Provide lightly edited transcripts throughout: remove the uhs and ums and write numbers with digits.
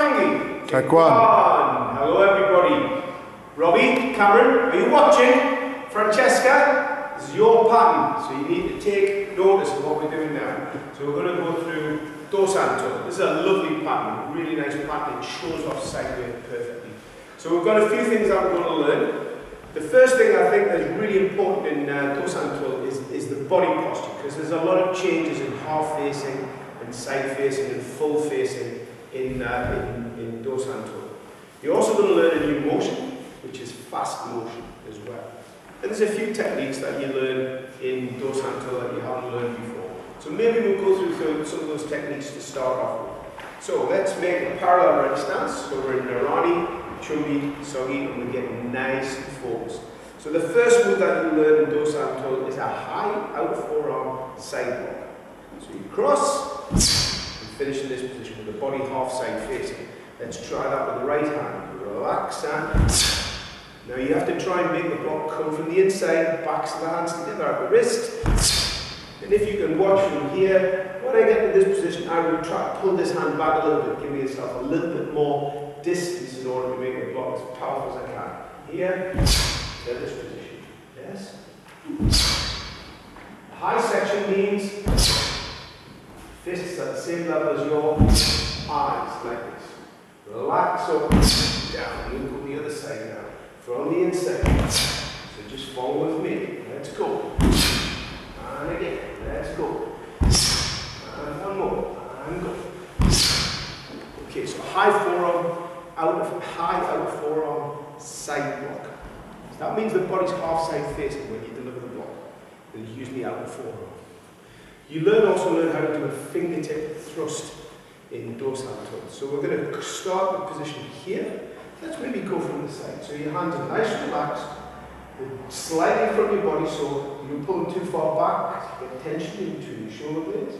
Changi. Take one. Hello everybody. Robbie, Cameron, are you watching? Francesca, this is your pattern, so you need to take notice of what we're doing now. So we're going to go through dosan toe. This is a lovely pattern, really nice pattern. It shows off sideways perfectly. So we've got a few things that we're going to learn. The first thing I think that's really important in dosan toe is the body posture, because there's a lot of changes in half facing and side facing and full facing in dosan toe. You're also going to learn a new motion, which is fast motion as well. And there's a few techniques that you learn in dosan toe that you haven't learned before. So maybe we'll go through some of those techniques to start off with. So let's make a parallel ready stance. So we're in Narani, Chumbi, Sogi, and we're getting nice and focused. So the first move that you learn in dosan toe is a high out forearm side block. So you cross and finish in this position with the body half side facing. Let's try that with the right hand. Relax and now you have to try and make the block come from the inside, backs of the hands together at the wrist. And if you can watch from here, when I get to this position, I will try to pull this hand back a little bit, give yourself a little bit more distance in order to make the block as powerful as I can. Here, to this position. Yes? The high section means fists at the same level as your eyes, like this. Relax up, down, and look on the other side now. From the inside. So just follow with me. Let's go. And again. Let's go. And one more. And go. Okay, so high out forearm side block. So that means the body's half side facing when you deliver the block. And you use the outer forearm. You also learn how to do a fingertip thrust in dosan toe. So we're going to start the position here. Let's maybe go from the side. So your hands are nice and relaxed, slightly from your body, so you don't pull them too far back, get tension into your shoulder blades.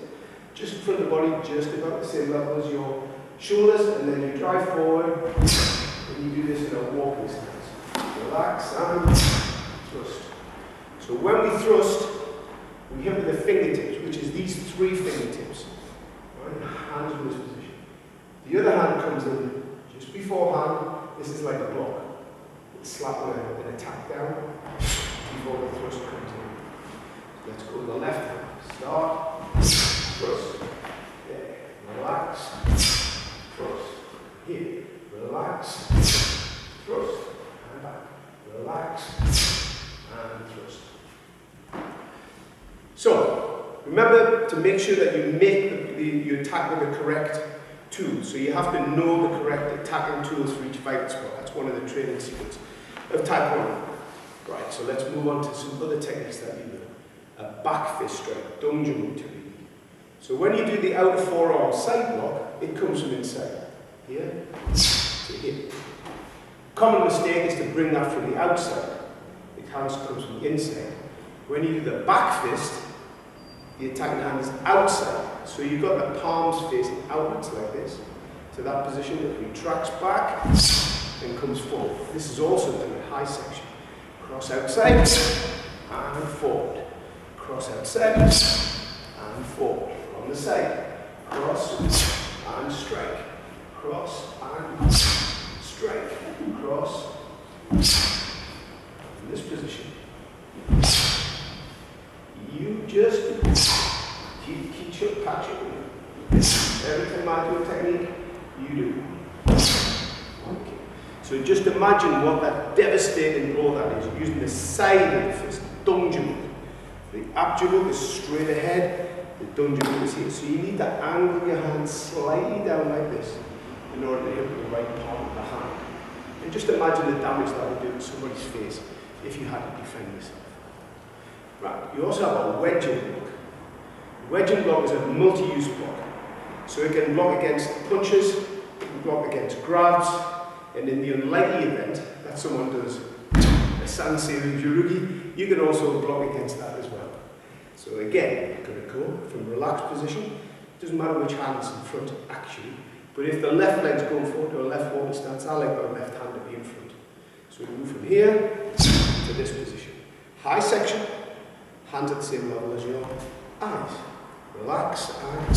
Just in front of the body, just about the same level as your shoulders, and then you drive forward, and you do this in a walking stance. Relax and thrust. So when we thrust, we hit with the fingertips, which is these three fingertips. Right? Hands in this position. The other hand comes in just beforehand. This is like a block. It's slap an attack down before the thrust comes in. Let's go to the left hand. Start, thrust, there, relax, thrust, here, relax, thrust, and back, relax, and thrust. So, remember to make sure that you make you attack with the correct tools. So you have to know the correct attacking tools for each vital spot. That's one of the training secrets of Taekwondo. Right, so let's move on to some other techniques that you learn. A back fist strike, dongjumbo technique. So when you do the outer forearm side block, it comes from inside. Here to here. Common mistake is to bring that from the outside. It comes from the inside. When you do the back fist, the attacking hand is outside. So you've got the palms facing outwards like this, to that position that retracts back and comes forward. This is also done in high section. Cross outside and forward. Cross outside and forward. From the side. Cross and strike. Cross and strike. Cross. In this position. You just keep patching. Every time I do a technique, you do. Okay. So just imagine what that devastating blow that is, using the side of the fist, dongjumbo. The abjumbo is straight ahead, the dongjumbo is here. So you need to angle your hand slightly down like this in order to hit with the right palm of the hand. And just imagine the damage that would do to somebody's face if you had to defend yourself. Right, you also have a wedging block. Wedging block is a multi-use block. So it can block against punches, it can block against grabs, and in the unlikely event that someone does a Sansei Jurugi, you can also block against that as well. So again, you're going to go from relaxed position. It doesn't matter which hand's in front actually, but if the left leg's going forward to a left walking stance, I like my left hand to be in front. So we move from here to this position. High section, hands at the same level as your eyes. Relax and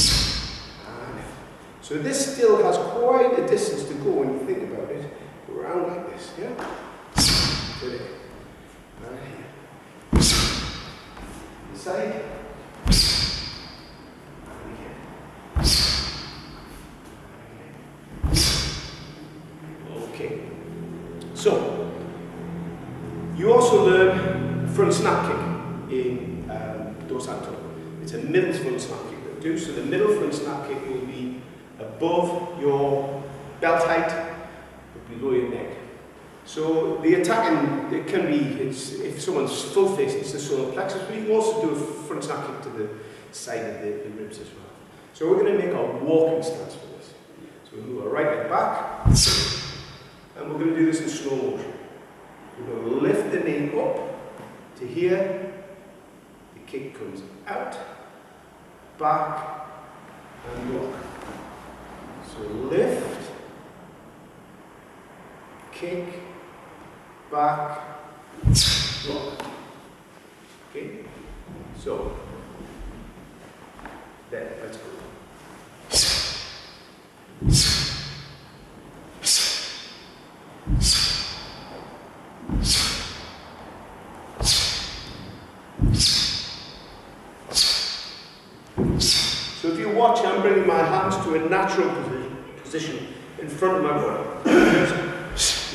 So this still has quite a distance to go when you think about it. Around like this, yeah? To there. Right here. Inside. Okay. So, you also learn front snap kick in dosan. It's a middle front snap kick that we do. So the middle front snap kick will be above your belt height, but below your neck. So the attacking, it can be, if someone's full face, it's the solar plexus, but you can also do a front snap kick to the side of the ribs as well. So we're going to make our walking stance for this. So we'll move our right leg back, and we're going to do this in slow motion. We're going to lift the knee up to here, the kick comes out, back, and walk. So lift, kick, back, walk. Okay? So, there, let's go. So if you watch, I'm bringing my hands to a natural position in front of my body.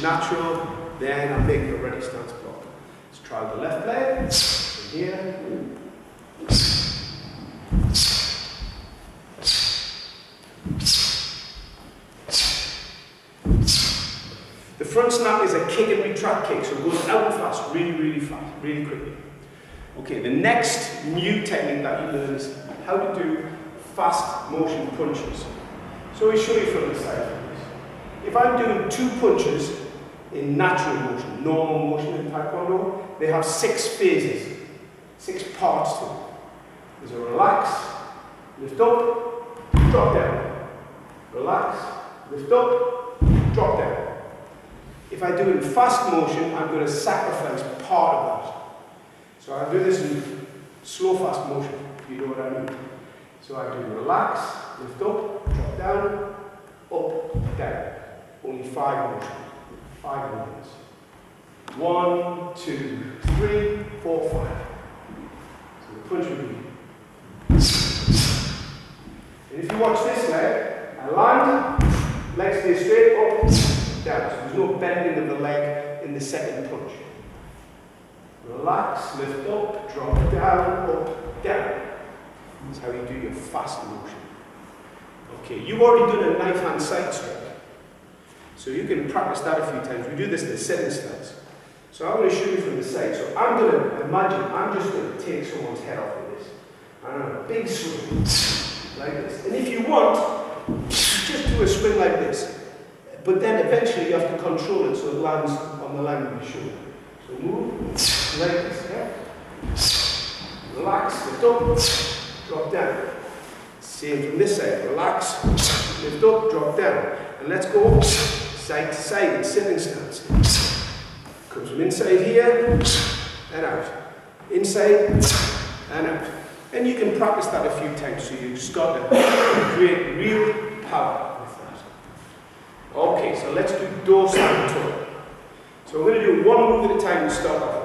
Natural, then I'm making a ready stance block. Let's try the left leg, from here. The front snap is a kick and retract kick, so it goes out and fast, really fast, really quickly. Okay, the next new technique that you learn is how to do fast motion punches. So we show you from the side like this. If I'm doing 2 punches in natural motion, normal motion in Taekwondo, they have 6 phases, 6 parts to it. There's a relax, lift up, drop down. Relax, lift up, drop down. If I do it in fast motion, I'm going to sacrifice part of that. So I do this in slow fast motion, if you know what I mean. So I do relax, lift up, drop down, up, down. Only 5 motions. 5 movements. 1, 2, 3, 4, 5. So the punch would be. And if you watch this leg, I land, leg stays straight, up, down. So there's no bending of the leg in the second punch. Relax, lift up, drop down, up, down. That's how you do your fast motion. Okay, you've already done a knife hand side strike. So you can practice that a few times. We do this in the sitting stance. So I'm going to show you from the side. So I'm going to imagine, I'm just going to take someone's head off with this. And I'm a big swing, like this. And if you want, just do a swing like this. But then eventually you have to control it so it lands on the line of your shoulder. So move, like this, yeah? Relax, lift up, drop down. Same from this side. Relax, lift up, drop down. And let's go side to side in sitting stance. Comes from inside here and out. Inside and out. And you can practice that a few times so you start to create real power with that. Okay, so let's do dosan toe. So we're going to do 1 move at a time to start off.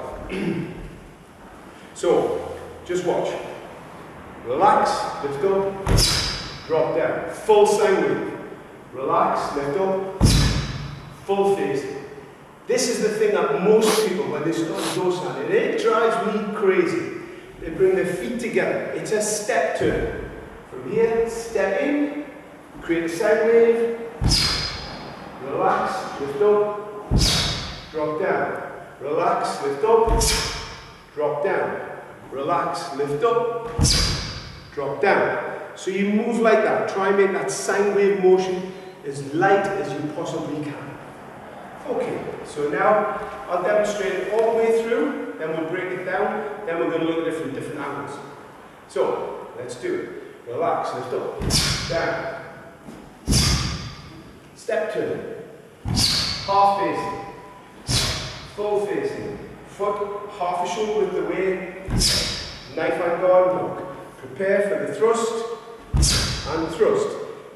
So, just watch. Relax, lift up, drop down. Full sine wave. Relax, lift up, full face. This is the thing that most people, when they start dosan, and it drives me crazy. They bring their feet together. It's a step turn. From here, step in, create a sine wave, relax, lift up, drop down. Relax, lift up, drop down. Relax, lift up, drop down. So you move like that. Try and make that sine wave motion as light as you possibly can. Okay, so now I'll demonstrate it all the way through, then we'll break it down, then we're going to look at it from different angles. So, let's do it. Relax, lift up, down. Step turn. Half facing. Full facing. Foot half a shoulder width away. Knife and guard walk. Prepare for the thrust and the thrust.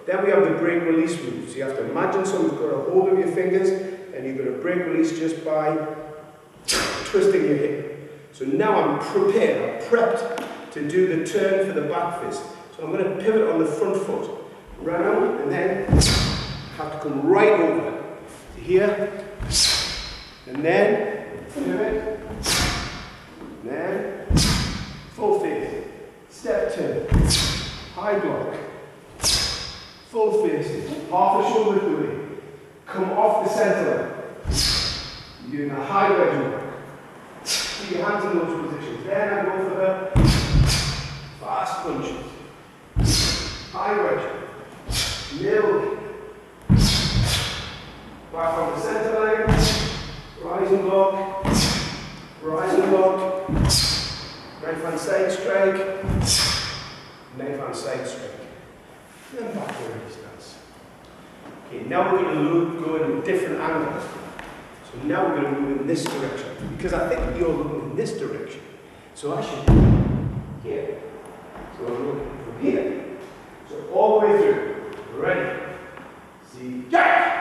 Then we have the break release move. So you have to imagine someone's got a hold of your fingers and you're going to break release just by twisting your hip. So now I'm prepared, I'm prepped to do the turn for the back fist. So I'm going to pivot on the front foot, run out and then have to come right over to here, and then pivot, and then full face, step turn, high block, full face, half the shoulders away, come off the centre, you're doing a high wedge work. Keep your hands in those positions. Then I go for the fast punches, high wedge, middle, back on the centre line, rise and lock, right hand side strike, knife hand side strike, and then back to ready stance. Okay, now we're going to go in different angles. So now we're going to move in this direction, because I think you're looking in this direction. So I should be here. So I'm looking from here. So all the way through. Ready? See, jack!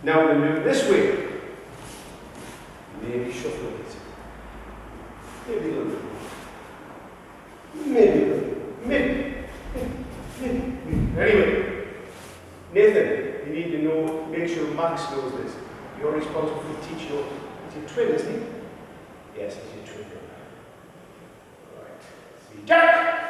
Now we're going to do it this way. Maybe shuffle it. Maybe a little bit. Maybe a little bit. Maybe. Anyway, Nathan, you need to know, make sure Max knows this. You're responsible for teaching your, it's your twin, isn't he? Yes, it's your twin. Alright. See, Jack!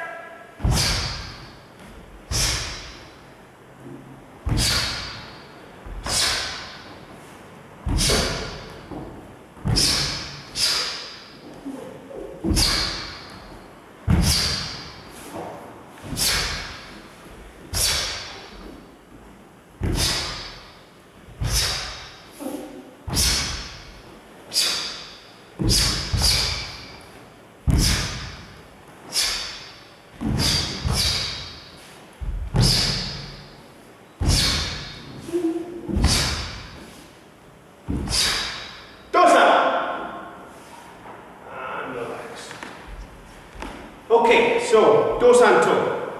Okay, so dosan toe.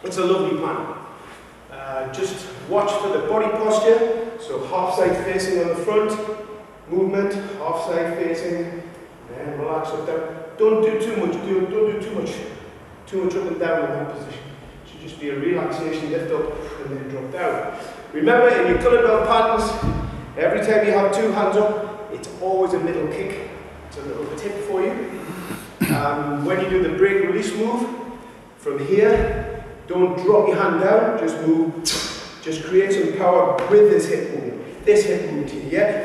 It's a lovely plan. Just watch for the body posture. So half side facing on the front, movement, half side facing, then relax up down. Don't do too much. Don't do too much up and down in that position. It should just be a relaxation, lift up and then drop down. Remember, in your colored belt patterns, every time you have two hands up, it's always a middle kick. It's a little tip for you. When you do the break release move, from here, don't drop your hand down, just move, just create some power with this hip movement here, yeah?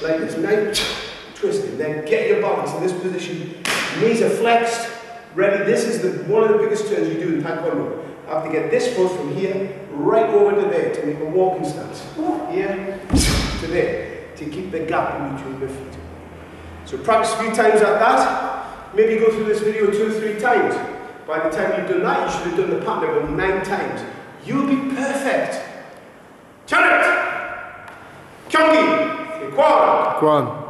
Like this, knife, twisting, then get your balance in this position, knees are flexed, ready. This is one of the biggest turns you do in Taekwondo. I have to get this foot from here, right over to there to make a walking stance. Here to there, to keep the gap in between the feet. So practice a few times like that. Maybe go through this video 2 or 3 times. By the time you've done that, you should have done the pattern about 9 times. You'll be perfect. Challenge! Chunky! Kwan!